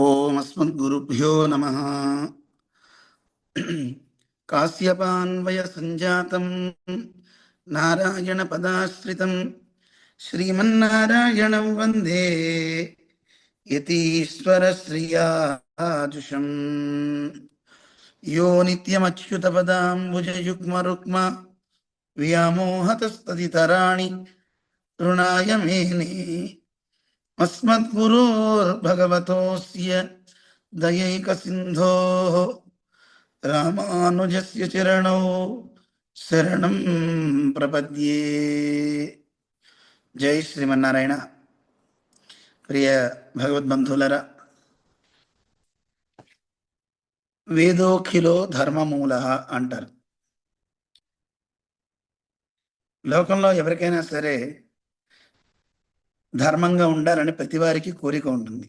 ఓం అస్మద్గురుభ్యో నమః. కాశ్యపాన్వయ సంజాతం నారాయణ పదాశ్రితం శ్రీమన్నారాయణం వందే యతీశ్వర శ్రియాజుషం. యో నిత్యమచ్యుత పదాంబుజయుగ్మరుక్మ వ్యామోహతస్తదితరాణి తృణాయ మేనే. అస్మద్గురోర్భగవతోస్య దయైకసింధోః రామానుజస్య చరణౌ శరణం ప్రపద్యే. జై శ్రీమన్నారాయణ. ప్రియ భగవద్బంధులరా, వేదోఖిలో ధర్మమూల అంటారు. లోకంలో ఎవరికైనా సరే ధర్మంగా ఉండాలని ప్రతి వారికి కోరిక ఉంటుంది.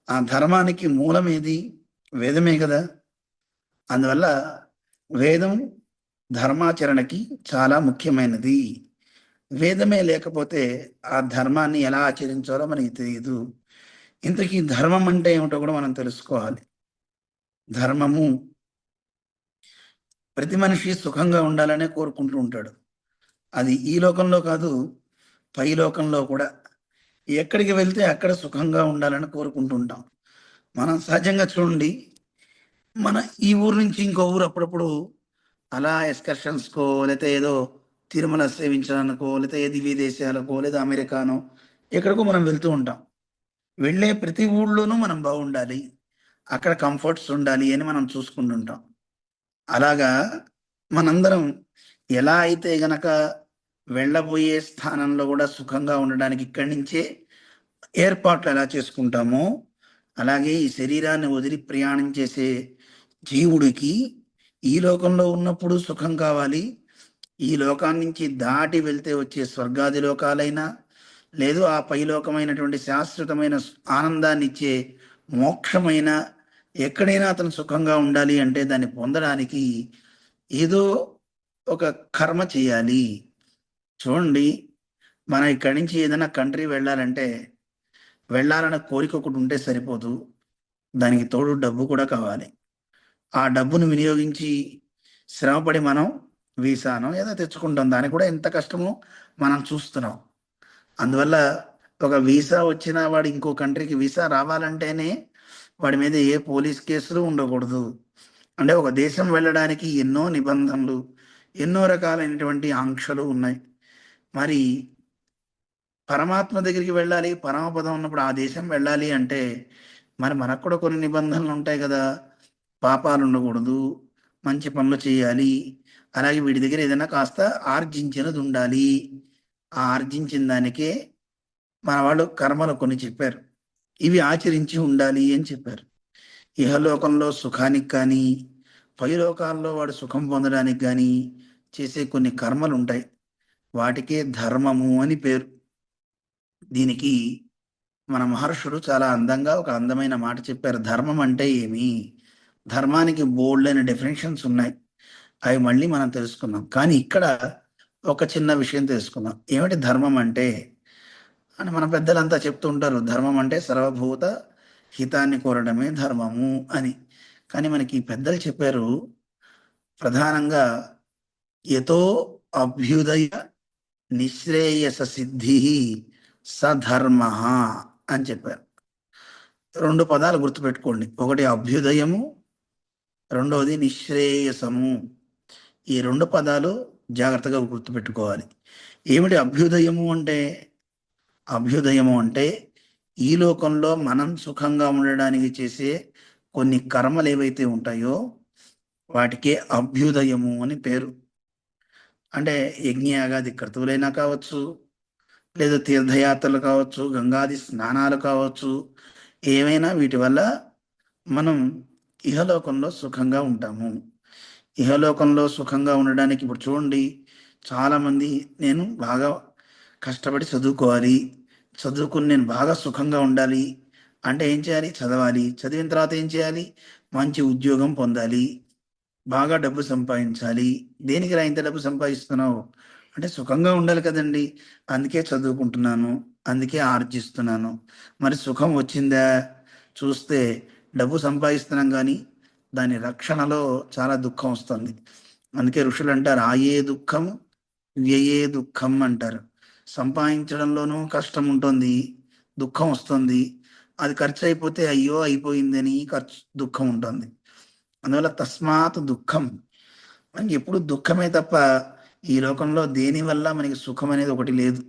ఆ ధర్మానికి మూలం ఏది? వేదమే కదా. అందువల్ల వేదం ధర్మాచరణకి చాలా ముఖ్యమైనది. వేదమే లేకపోతే ఆ ధర్మాన్ని ఎలా ఆచరించాలో మనకి తెలియదు. ఇంతకీ ధర్మం అంటే ఏమిటో కూడా మనం తెలుసుకోవాలి. ధర్మము, ప్రతి మనిషి సుఖంగా ఉండాలనే కోరుకుంటూ ఉంటాడు. అది ఈ లోకంలో కాదు, పై లోకంలో కూడా. ఎక్కడికి వెళ్తే అక్కడ సుఖంగా ఉండాలని కోరుకుంటుంటాం. మనం సహజంగా చూడండి, మన ఈ ఊరు నుంచి ఇంకో ఊరు అప్పుడప్పుడు అలా ఎక్స్కర్షన్స్కో, లేకపోతే ఏదో తిరుమల సేవించడానికో, లేకపోతే ఏది విదేశాలకో, లేదా అమెరికానో ఎక్కడికో మనం వెళ్తూ ఉంటాం. వెళ్ళే ప్రతి ఊళ్ళోనూ మనం బాగుండాలి, అక్కడ కంఫర్ట్స్ ఉండాలి అని మనం చూసుకుంటుంటాం. అలాగా మనందరం ఎలా అయితే గనక వెళ్ళబోయే స్థానంలో కూడా సుఖంగా ఉండడానికి ఇక్కడి నుంచే ఏర్పాట్లు ఎలా చేసుకుంటామో, అలాగే ఈ శరీరాన్ని వదిలి ప్రయాణం చేసే జీవుడికి ఈ లోకంలో ఉన్నప్పుడు సుఖం కావాలి, ఈ లోకాన్ని నుంచి దాటి వెళ్తే వచ్చే స్వర్గాది లోకాలైనా, లేదు ఆ పైలోకమైనటువంటి శాశ్వతమైన ఆనందాన్ని ఇచ్చే మోక్షమైన ఎక్కడైనా అతను సుఖంగా ఉండాలి అంటే దాన్ని పొందడానికి ఏదో ఒక కర్మ చేయాలి. చూడండి, మనం ఇక్కడి నుంచి ఏదైనా కంట్రీ వెళ్ళాలంటే వెళ్ళాలన్న కోరిక ఒకటి ఉంటే సరిపోదు, దానికి తోడు డబ్బు కూడా కావాలి. ఆ డబ్బును వినియోగించి శ్రమపడి మనం వీసానో ఏదో తెచ్చుకుంటాం. దానికి కూడా ఎంత కష్టమో మనం చూస్తున్నాం. అందువల్ల ఒక వీసా వచ్చిన వాడు ఇంకో కంట్రీకి వీసా రావాలంటేనే వాడి మీద ఏ పోలీస్ కేసులు ఉండకూడదు. అంటే ఒక దేశం వెళ్ళడానికి ఎన్నో నిబంధనలు, ఎన్నో రకాలైనటువంటి ఆంక్షలు ఉన్నాయి. మరి పరమాత్మ దగ్గరికి వెళ్ళాలి, పరమపదం ఉన్నప్పుడు ఆ దేశం వెళ్ళాలి అంటే మరి మనకు కూడా కొన్ని నిబంధనలు ఉంటాయి కదా. పాపాలు ఉండకూడదు, మంచి పనులు చేయాలి, అలాగే వీడి దగ్గర ఏదైనా కాస్త ఆర్జించినది ఉండాలి. ఆ ఆర్జించిన దానికే మన వాళ్ళు కర్మలు కొన్ని చెప్పారు, ఇవి ఆచరించి ఉండాలి అని చెప్పారు. ఇహలోకంలో సుఖానికి కానీ, పైలోకాల్లో వాడు సుఖం పొందడానికి కానీ చేసే కొన్ని కర్మలు ఉంటాయి. వాటికే ధర్మము అని పేరు. దీనికి మన మహర్షులు చాలా అందంగా ఒక అందమైన మాట చెప్పారు. ధర్మం అంటే ఏమి? ధర్మానికి బోల్డ్ అయిన డెఫినేషన్స్ ఉన్నాయి, అవి మళ్ళీ మనం తెలుసుకుందాం. కానీ ఇక్కడ ఒక చిన్న విషయం తెలుసుకుందాం. ఏమిటి ధర్మం అంటే అని మన పెద్దలంతా చెప్తూ ఉంటారు. ధర్మం అంటే సర్వభూత హితాన్ని కోరడమే ధర్మము అని. కానీ మనకి పెద్దలు చెప్పారు, ప్రధానంగా యతో అభ్యుదయ నిశ్రేయస సిద్ధి సధర్మ అని చెప్పారు. రెండు పదాలు గుర్తుపెట్టుకోండి. ఒకటి అభ్యుదయము, రెండవది నిశ్రేయసము. ఈ రెండు పదాలు జాగ్రత్తగా గుర్తుపెట్టుకోవాలి. ఏమిటి అభ్యుదయము అంటే? అభ్యుదయము అంటే ఈ లోకంలో మనం సుఖంగా ఉండడానికి చేసే కొన్ని కర్మలు ఏవైతే ఉంటాయో వాటికే అభ్యుదయము అని పేరు. అంటే యజ్ఞయాగాది క్రతువులైనా కావచ్చు, లేదా తీర్థయాత్రలు కావచ్చు, గంగాది స్నానాలు కావచ్చు, ఏమైనా వీటి వల్ల మనం ఇహలోకంలో సుఖంగా ఉంటాము. ఇహలోకంలో సుఖంగా ఉండడానికి ఇప్పుడు చూడండి, చాలామంది నేను బాగా కష్టపడి చదువుకోవాలి, చదువుకుని నేను బాగా సుఖంగా ఉండాలి అంటే ఏం చేయాలి? చదవాలి. చదివిన తర్వాత ఏం చేయాలి? మంచి ఉద్యోగం పొందాలి, బాగా డబ్బు సంపాదించాలి. దేనికి రా ఇంత డబ్బు సంపాదిస్తున్నావు అంటే సుఖంగా ఉండాలి కదండి, అందుకే చదువుకుంటున్నాను, అందుకే ఆర్జిస్తున్నాను. మరి సుఖం వచ్చిందా? చూస్తే డబ్బు సంపాదిస్తున్నాం కానీ దాని రక్షణలో చాలా దుఃఖం వస్తుంది. అందుకే ఋషులు అంటారు ఆయే దుఃఖం వ్యయే దుఃఖం అంటారు. సంపాదించడంలోనూ కష్టం ఉంటుంది, దుఃఖం వస్తుంది. అది ఖర్చు అయిపోతే అయ్యో అయిపోయిందని దుఃఖం ఉంటుంది. అందువల్ల తస్మాత్ దుఃఖం, మనకి ఎప్పుడు దుఃఖమే తప్ప ఈ లోకంలో దేని వల్ల మనకి సుఖం అనేది ఒకటి లేదు.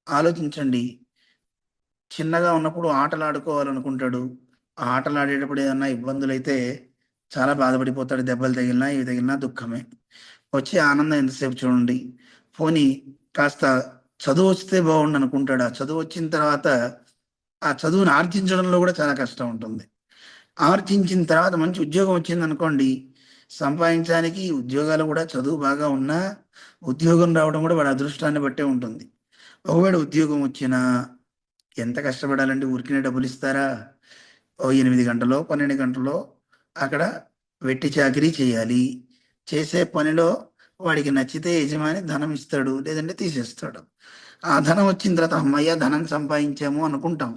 ఆలోచించండి, చిన్నగా ఉన్నప్పుడు ఆటలు ఆడుకోవాలనుకుంటాడు. ఆ ఆటలు ఆడేటప్పుడు ఏదన్నా ఇబ్బందులైతే చాలా బాధపడిపోతాడు. దెబ్బలు తగిలినా ఇవి తగిలినా దుఃఖమే. వచ్చే ఆనందం ఎంతసేపు చూడండి. పోనీ కాస్త చదువు వస్తే బాగుండు అనుకుంటాడు. ఆ చదువు వచ్చిన తర్వాత ఆ చదువుని ఆర్జించడంలో కూడా చాలా కష్టం ఉంటుంది. ఆర్జించిన తర్వాత మంచి ఉద్యోగం వచ్చింది అనుకోండి, సంపాదించడానికి ఉద్యోగాలు కూడా చదువు బాగా ఉన్నా ఉద్యోగం రావడం కూడా వాడి అదృష్టాన్ని బట్టే ఉంటుంది. ఒకవేళ ఉద్యోగం వచ్చినా ఎంత కష్టపడాలంటే ఊరికినే డబ్బులు ఇస్తారా? ఓ 8 గంటలో 12 గంటలో అక్కడ వెట్టి చాకిరీ చేయాలి. చేసే పనిలో వాడికి నచ్చితే యజమాని ధనం ఇస్తాడు, లేదంటే తీసేస్తాడు. ఆ ధనం వచ్చిన తర్వాత అమ్మయ్య ధనం సంపాదించాము అనుకుంటాం.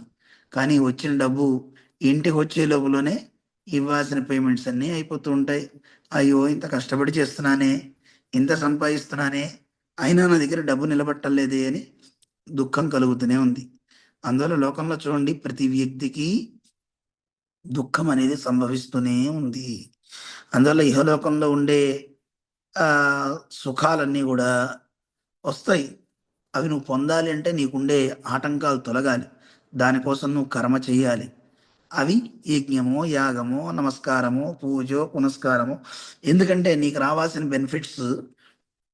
కానీ వచ్చిన డబ్బు ఇంటికి వచ్చే లోపులోనే ఇవ్వాల్సిన పేమెంట్స్ అన్నీ అయిపోతూ ఉంటాయి. అయ్యో ఇంత కష్టపడి చేస్తున్నానే, ఇంత సంపాదిస్తున్నానే, అయినా నా దగ్గర డబ్బు నిలబట్టలేదే అని దుఃఖం కలుగుతూనే ఉంది. అందువల్ల లోకంలో చూడండి, ప్రతి వ్యక్తికి దుఃఖం అనేది సంభవిస్తూనే ఉంది. అందువల్ల ఇహలోకంలో ఉండే ఆ సుఖాలన్నీ కూడా వస్తాయి. అవి నువ్వు పొందాలి అంటే నీకుండే ఆటంకాలు తొలగాలి. దానికోసం నువ్వు కర్మ చేయాలి. అవి యజ్ఞమో, యాగమో, నమస్కారమో, పూజో, పునస్కారమో. ఎందుకంటే నీకు రావాల్సిన బెనిఫిట్స్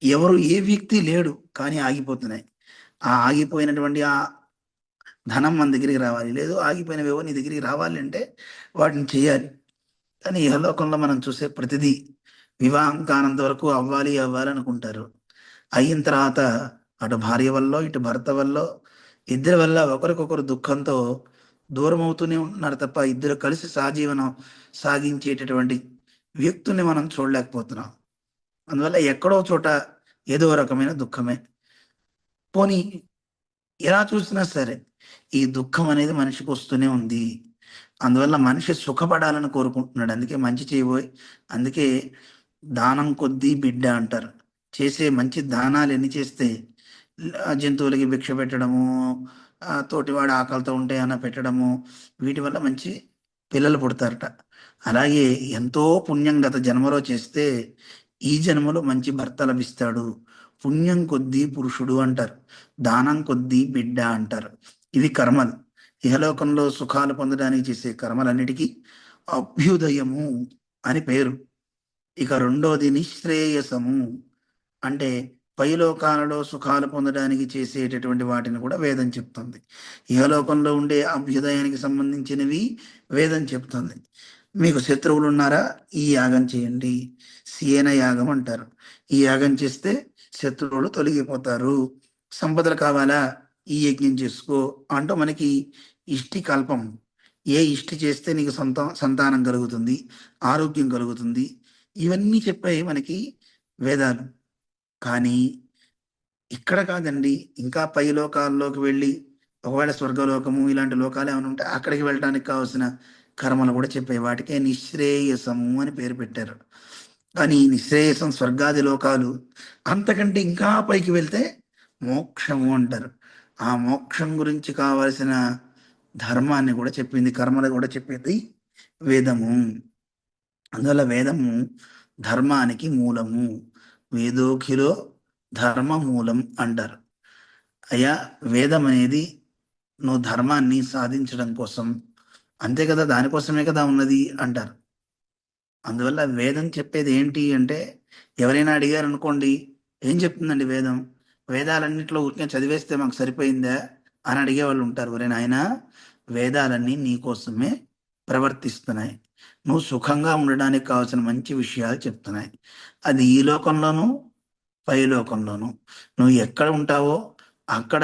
ఎవరు ఏ వ్యక్తి లేడు కానీ ఆగిపోతున్నాయి. ఆ ఆగిపోయినటువంటి ఆ ధనం మన దగ్గరికి రావాలి, లేదు ఆగిపోయినవేవో నీ దగ్గరికి రావాలి అంటే వాటిని చేయాలి. కానీ ఇహలోకంలో మనం చూసే ప్రతిదీ వివాహం కానంత వరకు అవ్వాలి అవ్వాలి అనుకుంటారు. అయిన తర్వాత అటు భార్య వల్ల ఇటు భర్త వల్ల ఇద్దరి వల్ల ఒకరికొకరు దుఃఖంతో దూరం అవుతూనే ఉంటున్నారు తప్ప ఇద్దరు కలిసి సహజీవనం సాగించేటటువంటి వ్యక్తుల్ని మనం చూడలేకపోతున్నాం. అందువల్ల ఎక్కడో చోట ఏదో రకమైన దుఃఖమే. పోనీ ఎలా చూసినా సరే ఈ దుఃఖం అనేది మనిషికి వస్తూనే ఉంది. అందువల్ల మనిషి సుఖపడాలని కోరుకుంటున్నాడు. అందుకే మంచి చేయబోయి, అందుకే దానం కొద్దీ బిడ్డ అంటారు. చేసే మంచి దానాలు ఎన్ని చేస్తే జంతువులకి భిక్ష పెట్టడము, తోటివాడు ఆకలితో ఉంటే అన్న పెట్టడము, వీటి వల్ల మంచి పిల్లలు పుడతారట. అలాగే ఎంతో పుణ్యం గత జన్మలో చేస్తే ఈ జన్మలో మంచి భర్త లభిస్తాడు. పుణ్యం కొద్దీ పురుషుడు అంటారు, దానం కొద్దీ బిడ్డ అంటారు. ఇవి కర్మలు. ఇహలోకంలో సుఖాలు పొందడానికి చేసే కర్మలన్నిటికీ అభ్యుదయము అని పేరు. ఇక రెండోది నిశ్రేయసము, అంటే పైలోకాలలో సుఖాలు పొందడానికి చేసేటటువంటి వాటిని కూడా వేదం చెప్తుంది. ఇహలోకంలో ఉండే అభ్యుదయానికి సంబంధించినవి వేదం చెప్తుంది. మీకు శత్రువులు ఉన్నారా, ఈ యాగం చేయండి, సేన యాగం అంటారు. ఈ యాగం చేస్తే శత్రువులు తొలగిపోతారు. సంపదలు కావాలా, ఈ యజ్ఞం చేసుకో అంటూ మనకి ఇష్టి కల్పం. ఏ ఇష్టి చేస్తే నీకు సంతానం కలుగుతుంది, ఆరోగ్యం కలుగుతుంది, ఇవన్నీ చెప్పాయి మనకి వేదాలు. కానీ ఇక్కడ కాదండి, ఇంకా పై లోకాల్లోకి వెళ్ళి ఒకవేళ స్వర్గలోకము ఇలాంటి లోకాలు ఏమైనా ఉంటే అక్కడికి వెళ్ళడానికి కావాల్సిన కర్మలు కూడా చెప్పాయి. వాటికే నిశ్రేయసము అని పేరు పెట్టారు. కానీ ఈ నిశ్రేయసం స్వర్గాది లోకాలు, అంతకంటే ఇంకా పైకి వెళ్తే మోక్షము అంటారు. ఆ మోక్షం గురించి కావలసిన ధర్మాన్ని కూడా చెప్పింది, కర్మలు కూడా చెప్పింది వేదము. అందువల్ల వేదము ధర్మానికి మూలము. వేదోఖిలో ధర్మ మూలం అంటారు. అయ్యా వేదం అనేది నువ్వు ధర్మాన్ని సాధించడం కోసం, అంతే కదా, దానికోసమే కదా ఉన్నది అంటారు. అందువల్ల వేదం చెప్పేది ఏంటి అంటే, ఎవరైనా అడిగారు అనుకోండి, ఏం చెప్తుందండి వేదం, వేదాలన్నింటిలో ఊరికే చదివేస్తే మాకు సరిపోయిందా అని అడిగే వాళ్ళు ఉంటారు. ఒరే నాయనా, వేదాలన్నీ నీకోసమే ప్రవర్తిస్తున్నాయి. నువ్వు సుఖంగా ఉండడానికి కావాల్సిన మంచి విషయాలు చెప్తున్నాయి. అది ఈ లోకంలోనూ పై లోకంలోనూ. నువ్వు ఎక్కడ ఉంటావో అక్కడ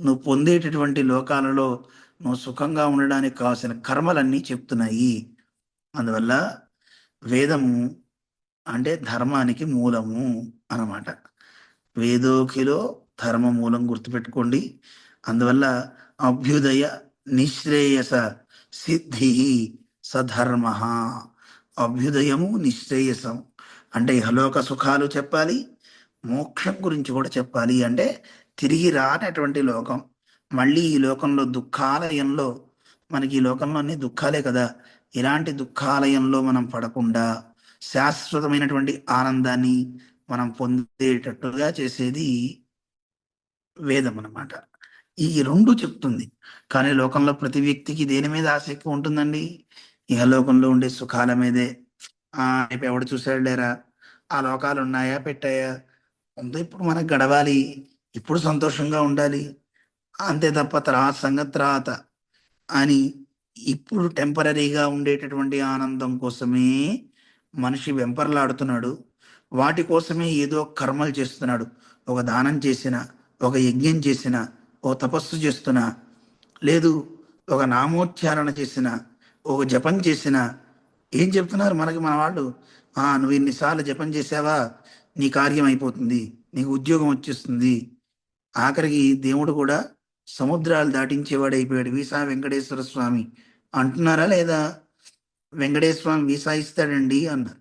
నువ్వు పొందేటటువంటి లోకాలలో నువ్వు సుఖంగా ఉండడానికి కావాల్సిన కర్మలన్నీ చెప్తున్నాయి. అందువల్ల వేదము అంటే ధర్మానికి మూలము అన్నమాట. వేదోఖిలో ధర్మ మూలం గుర్తుపెట్టుకోండి. అందువల్ల అభ్యుదయ నిశ్రేయస సిద్ధి సధర్మ, అభ్యుదయము నిశ్రేయసం. అంటే ఇహలోక సుఖాలు చెప్పాలి, మోక్షం గురించి కూడా చెప్పాలి. అంటే తిరిగి రానటువంటి లోకం, మళ్ళీ ఈ లోకంలో దుఃఖాలయంలో, మనకి ఈ లోకంలో అన్ని దుఃఖాలే కదా, ఇలాంటి దుఃఖాలయంలో మనం పడకుండా శాశ్వతమైనటువంటి ఆనందాన్ని మనం పొందేటట్టుగా చేసేది వేదం అన్నమాట. ఈ రెండు చెప్తుంది. కానీ లోకంలో ప్రతి వ్యక్తికి దేని మీద ఆస ఎక్కువ ఉంటుందండి? ఇహలోకంలో ఉండే సుఖాల మీదే. రేపు ఎవడు చూసాడు లేరా, ఆ లోకాలు ఉన్నాయా పెట్టాయా, ఉందో ఇప్పుడు మనకు గడవాలి, ఇప్పుడు సంతోషంగా ఉండాలి, అంతే తప్ప తర్వాత సంగతి తర్వాత అని ఇప్పుడు టెంపరీగా ఉండేటటువంటి ఆనందం కోసమే మనిషి వెంపర్లాడుతున్నాడు. వాటి కోసమే ఏదో కర్మలు చేస్తున్నాడు. ఒక దానం చేసిన, ఒక యజ్ఞం చేసిన, ఓ తపస్సు చేస్తున్న, లేదు ఒక నామోచ్చారణ చేసిన, ఒక జపం చేసిన, ఏం చెప్తున్నారు మనకి మన వాళ్ళు? నువ్వు ఇన్నిసార్లు జపం చేసావా, నీ కార్యం అయిపోతుంది, నీకు ఉద్యోగం వచ్చేస్తుంది. ఆఖరికి దేవుడు కూడా సముద్రాలు దాటించేవాడు అయిపోయాడు, వీసా వెంకటేశ్వర స్వామి అంటున్నారా లేదా? వెంకటేశ్వర స్వామి వీసా ఇస్తాడండి అన్నారు.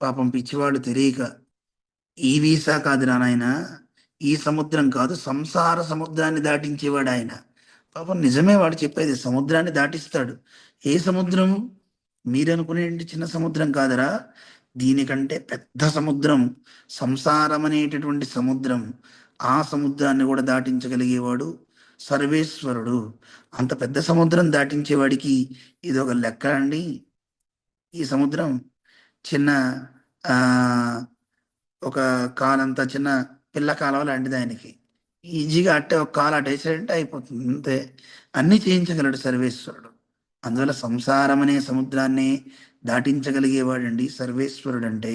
పాపం పిచ్చివాళ్ళు తెలియక, ఈ వీసా కాదు నాయన, ఈ సముద్రం కాదు, సంసార సముద్రాన్ని దాటించేవాడు ఆయన. పాపం నిజమే వాడు చెప్పేది, సముద్రాన్ని దాటిస్తాడు. ఏ సముద్రం? మీరనుకునే చిన్న సముద్రం కాదరా, దీనికంటే పెద్ద సముద్రం, సంసారం అనేటటువంటి సముద్రం. ఆ సముద్రాన్ని కూడా దాటించగలిగేవాడు సర్వేశ్వరుడు. అంత పెద్ద సముద్రం దాటించేవాడికి ఇది ఒక లెక్క అండి? ఈ సముద్రం చిన్న ఆ ఒక కాలంత చిన్న పిల్ల కాలువ లాంటిది ఆయనకి. ఈజీగా అట్టే ఒక కాలు అటేసాడంటే అయిపోతుంది, అంతే. అన్ని చేయించగలడు సర్వేశ్వరుడు. అందువల్ల సంసారం అనే సముద్రాన్ని దాటించగలిగేవాడండి సర్వేశ్వరుడు అంటే.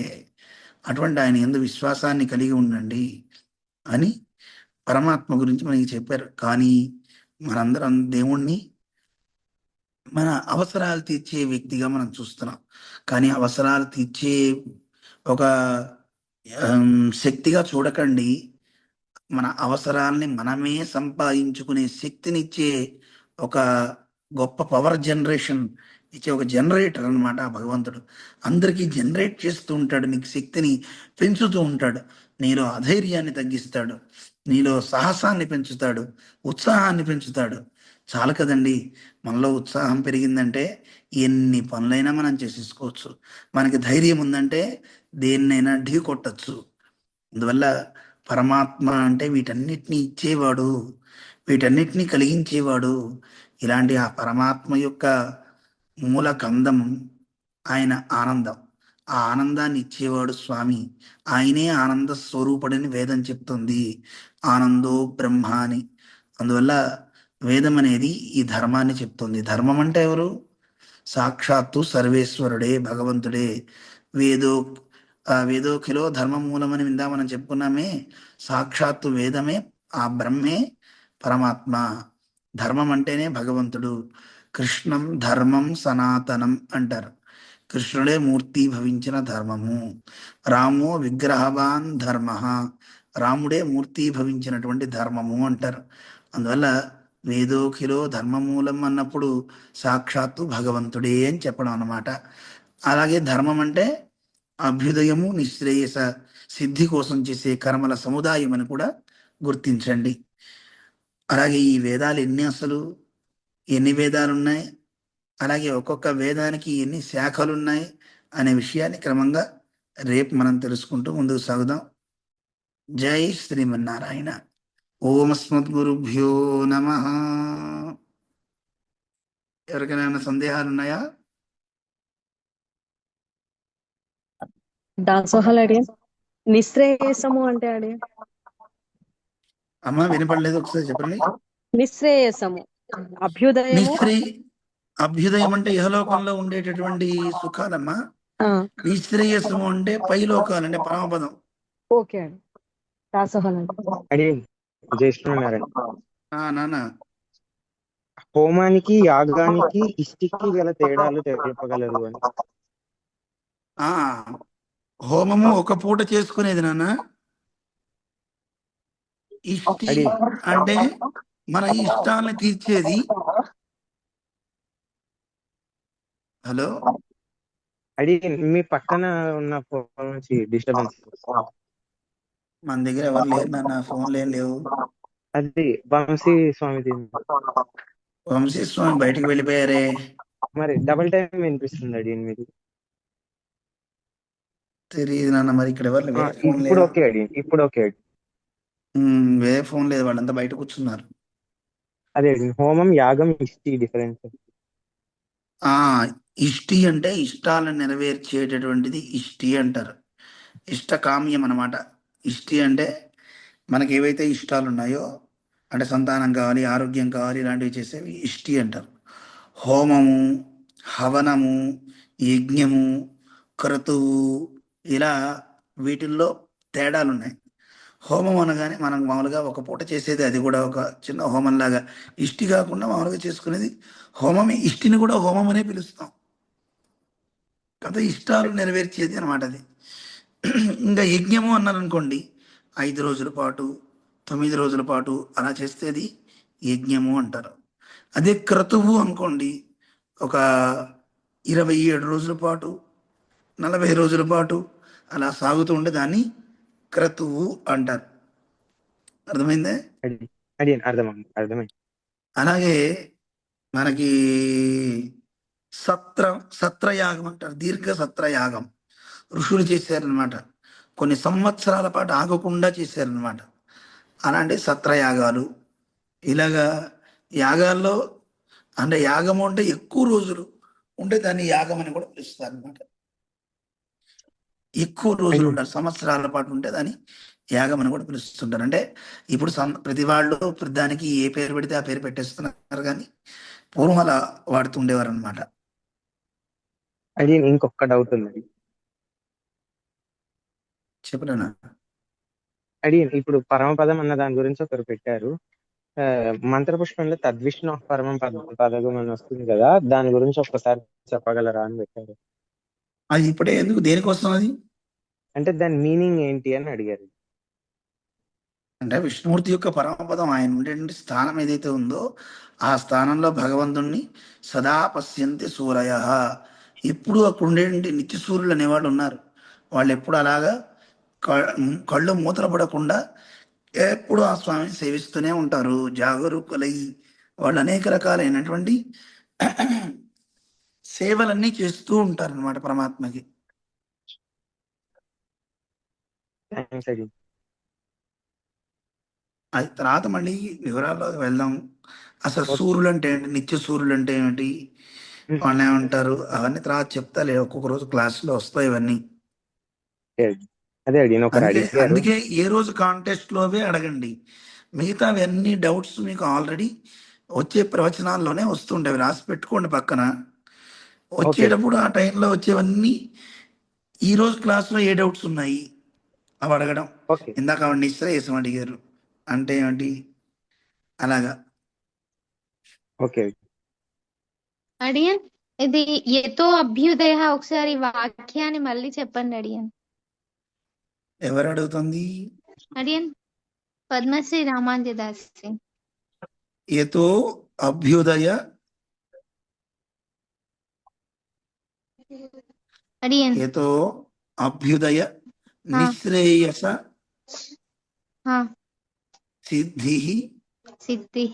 అటువంటి ఆయన ఎందు విశ్వాసాన్ని కలిగి ఉండండి అని పరమాత్మ గురించి మనకి చెప్పారు. కానీ మనందరం దేవుణ్ణి మన అవసరాలు తీర్చే వ్యక్తిగా మనం చూస్తున్నాం. కానీ అవసరాలు తీర్చే ఒక శక్తిగా చూడకండి. మన అవసరాల్ని మనమే సంపాదించుకునే శక్తినిచ్చే ఒక గొప్ప పవర్ జనరేషన్ ఇచ్చే ఒక జనరేటర్ అనమాట ఆ భగవంతుడు. అందరికీ జనరేట్ చేస్తూ ఉంటాడు, నీకు శక్తిని పెంచుతూ ఉంటాడు, నీలో అధైర్యాన్ని తగ్గిస్తాడు, నీలో సాహసాన్ని పెంచుతాడు, ఉత్సాహాన్ని పెంచుతాడు. చాలు కదండి, మనలో ఉత్సాహం పెరిగిందంటే ఎన్ని పనులైనా మనం చేసేసుకోవచ్చు. మనకి ధైర్యం ఉందంటే దేన్నైనా ఢీ కొట్టచ్చు. అందువల్ల పరమాత్మ అంటే వీటన్నిటినీ ఇచ్చేవాడు, వీటన్నిటినీ కలిగించేవాడు. ఇలాంటి ఆ పరమాత్మ యొక్క మూల కందం ఆయన ఆనందం. ఆ ఆనందాన్ని ఇచ్చేవాడు స్వామి. ఆయనే ఆనంద స్వరూపుడని వేదం చెప్తుంది, ఆనందో బ్రహ్మ అని. అందువల్ల వేదం అనేది ఈ ధర్మాన్ని చెప్తుంది. ధర్మం అంటే ఎవరు? సాక్షాత్తు సర్వేశ్వరుడే, భగవంతుడే. వేదో వేదోఖిలో ధర్మ మూలమని విందా మనం చెప్పుకున్నామే. సాక్షాత్తు వేదమే, ఆ బ్రహ్మే పరమాత్మ. ధర్మం అంటేనే భగవంతుడు. కృష్ణం ధర్మం సనాతనం అంటారు. కృష్ణుడే మూర్తి భవించిన ధర్మము. రామో విగ్రహవాన్ ధర్మ, రాముడే మూర్తి భవించినటువంటి ధర్మము అంటారు. అందువల్ల వేదోఖిలో ధర్మమూలం అన్నప్పుడు సాక్షాత్తు భగవంతుడే అని చెప్పడం అన్నమాట. అలాగే ధర్మం అంటే అభ్యుదయము నిశ్రేయస సిద్ధి కోసం చేసే కర్మల సముదాయం అని కూడా గుర్తించండి. అలాగే ఈ వేదాలు ఎన్ని వేదాలు ఉన్నాయి, అలాగే ఒక్కొక్క వేదానికి ఎన్ని శాఖలు ఉన్నాయి అనే విషయాన్ని క్రమంగా రేపు మనం తెలుసుకుంటూ ముందుకు సాగుదాం. జై శ్రీమన్నారాయణ. ఓం అస్మద్గురుభ్యో నమ. ఎవరికైనా సందేహాలు ఉన్నాయా? దాసోహాలు అడిగా. నిశ్రేయసము అంటే అడిగా. అమ్మా వినపడలేదు, ఒకసారి చెప్పండి. నిశ్రేయసము, అభ్యుదయము. అభ్యుదయం అంటే ఇహలోకంలో ఉండేటటువంటి సుఖాలమ్మా. నిశ్రేయసము అంటే పైలోకాలు, అంటే పరమపదం. ఓకే అండి. దాసోహాలు నాన్న, హోమానికి, యాగానికి, ఇష్టికి గల తేడాలు తెలపగలరు అని. హోమము ఒక పూట చేసుకునేది నాన్న. ఇష్టి అంటే మన ఇష్టాలను తీర్చేది. హలో, అది మీ పక్కన ఉన్న ఫోన్ నుంచి డిస్టర్బెన్స్. మన దగ్గర ఎవరు లేరు నాన్న, ఫోన్లు ఏం లేవు. అది వంశీ స్వామిది. వంశీ స్వామి బయటికి వెళ్ళిపోయారే. మరి డబుల్ టైం వినిపిస్తుంది అడి మీది. తెలియదు నాన్న, మరి ఇక్కడ ఎవరు వేరే ఫోన్ ఇప్పుడు లేదా? ఓకే అడి, ఇప్పుడు ఓకే అడి. వేరే ఫోన్ లేదు, వాళ్ళంతా బయట కూర్చున్నారు. అదే అడి, హోమం యాగం ఇష్టి డిఫరెన్స్. ఆ ఇష్టి అంటే ఇష్టాలను నెరవేర్చేటటువంటిది ఇష్టి అంటారు. ఇష్టకామ్యం అన్నమాట. ఇష్టి అంటే మనకి ఏవైతే ఇష్టాలు ఉన్నాయో, అంటే సంతానం కావాలి, ఆరోగ్యం కావాలి, ఇలాంటివి చేసేవి ఇష్టి అంటారు. హోమము, హవనము, యజ్ఞము, క్రతువు, ఇలా వీటిల్లో తేడాలు ఉన్నాయి. హోమం అనగానే మనం మామూలుగా ఒక పూట చేసేది, అది కూడా ఒక చిన్న హోమం లాగా. ఇష్టి కాకుండా మామూలుగా చేసుకునేది హోమమే. ఇష్టిని కూడా హోమం అనే పిలుస్తాం కదా, ఇష్టాలు నెరవేర్చేది అనమాట అది. ఇంకా యజ్ఞము అన్నారనుకోండి, 5 రోజుల పాటు, 9 రోజుల పాటు అలా చేస్తే అది యజ్ఞము అంటారు. అదే క్రతువు అనుకోండి, ఒక 27 రోజుల పాటు, 40 రోజుల పాటు అలా సాగుతూ ఉంటే దాన్ని క్రతువు అంటారు. అర్థమైందే? అడి అడి అర్థమైంది. అలాగే మనకి సత్రయాగం అంటారు, దీర్ఘ సత్రయాగం ఋషులు చేశారనమాట. కొన్ని సంవత్సరాల పాటు ఆగకుండా చేశారనమాట. అలాంటి సత్రయాగాలు. ఇలాగా యాగాల్లో, అంటే యాగము అంటే ఎక్కువ రోజులు ఉంటే దాన్ని యాగం అని కూడా పిలుస్తారు అనమాట. ఎక్కువ రోజులు అడి ఉంటారు, సంవత్సరాల పాటు ఉంటే దాన్ని యాగం అని కూడా పిలుస్తుంటారు. అంటే ఇప్పుడు ప్రతి వాళ్ళు దానికి ఏ పేరు పెడితే ఆ పేరు పెట్టేస్తున్నారు, కానీ పూర్వం అలా వాడుతుండేవారు అనమాట. అడి ఇంకొక డౌట్ ఉంది. చెప్పలేనా? అడి ఇప్పుడు పరమపదం అన్న దాని గురించి ఒకరు పెట్టారు. మంత్రపుష్పంలో తద్విష్ణు పరమం పదగం అని వస్తుంది కదా, దాని గురించి ఒక్కసారి చెప్పగలరా అని పెట్టారు. అది ఇప్పుడే ఎందుకు, దేనికోసం అది? అంటే దాని మీనింగ్ ఏంటి అని అడిగారు. అంటే విష్ణుమూర్తి యొక్క పరమపదం, ఆయన ఉండేటువంటి స్థానం ఏదైతే ఉందో, ఆ స్థానంలో భగవంతుణ్ణి సదా పశ్యంతి సూరయ, ఎప్పుడు అక్కడ ఉండేటువంటి నిత్య సూర్యులు అనేవాళ్ళు ఉన్నారు. వాళ్ళు ఎప్పుడు అలాగా కళ్ళు మూతలు పడకుండా ఎప్పుడు ఆ స్వామిని సేవిస్తూనే ఉంటారు, జాగరూకులై. వాళ్ళు అనేక రకాలైనటువంటి సేవలన్నీ చేస్తూ ఉంటారు అనమాట పరమాత్మకి. థ్యాంక్స్ అడి. అది తర్వాత మళ్ళీ వివరాల్లో వెళ్దాం. అసలు ఓకే. సూర్యులు అంటే ఏంటి, నిత్య సూర్యులు అంటే ఏమిటి, వాళ్ళని ఏమంటారు, అవన్నీ తర్వాత చెప్తాలే. ఒక్కొక్క రోజు క్లాసులో వస్తాయి ఇవన్నీ. అదే అడి ఒకరు అందుకే అడిగారు. అందుకే ఏ రోజు కాంటెస్ట్లోవే అడగండి. మిగతావి అన్ని డౌట్స్ మీకు ఆల్రెడీ వచ్చే ప్రవచనాల్లోనే వస్తుంటాయి, రాసి పెట్టుకోండి పక్కన. ఓకే వచ్చేటప్పుడు ఆ టైంలో వచ్చేవన్నీ, ఈ రోజు క్లాస్లో ఏ డౌట్స్ ఉన్నాయి అవి అడగడం. ఓకే ఇందాక ఆవిడ నిశ్చయేసం అడిగారు అంటే ఏమిటి, అలాగా. ఓకే. అడియన్, ఇది ఎతో అభ్యుదయ, ఒకసారి వాక్యాన్ని మళ్ళీ చెప్పండి అడియన్. ఎవరు అడుగుతుంది? అడియన్ పద్మశ్రీ రామాంజదాస్ సింగ్. యతో అభ్యుదయ, అడియన్ యతో అభ్యుదయ हाँ నిశ్రేయస हाँ సిద్ధి सिद्धि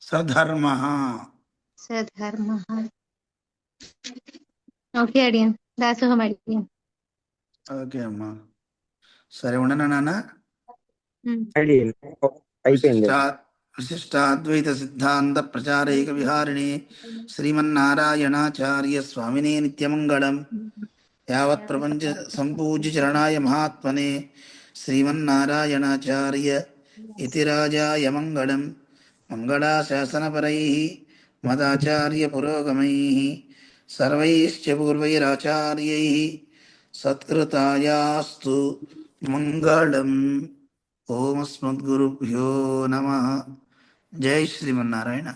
సధర్మ. सधर्म. ఓకే అడియన్, దాసోహం అడియన్. ఓకే అమ్మా, సరే ఉండనా నాన్న. అడి అయిపోయింది. విశిష్టాద్వైత సిద్ధాంత ప్రచారైక విహారిణే శ్రీమన్నారాయణాచార్య స్వామినే నిత్యమంగళం. యావత్ ప్రపంచ సంపూజ్య చరణాయ మహాత్మనే శ్రీమన్నారాయణాచార్య ఇతి రాజాయ మంగళం. మంగళాశాసనపరైః మదాచార్య పురోగమైః సర్వైశ్చ పూర్వైరాచార్యైః సత్కృతాయాస్తు మంగళం. ఓం అస్మద్గురుభ్యో నమః. జై శ్రీమన్నారాయణ.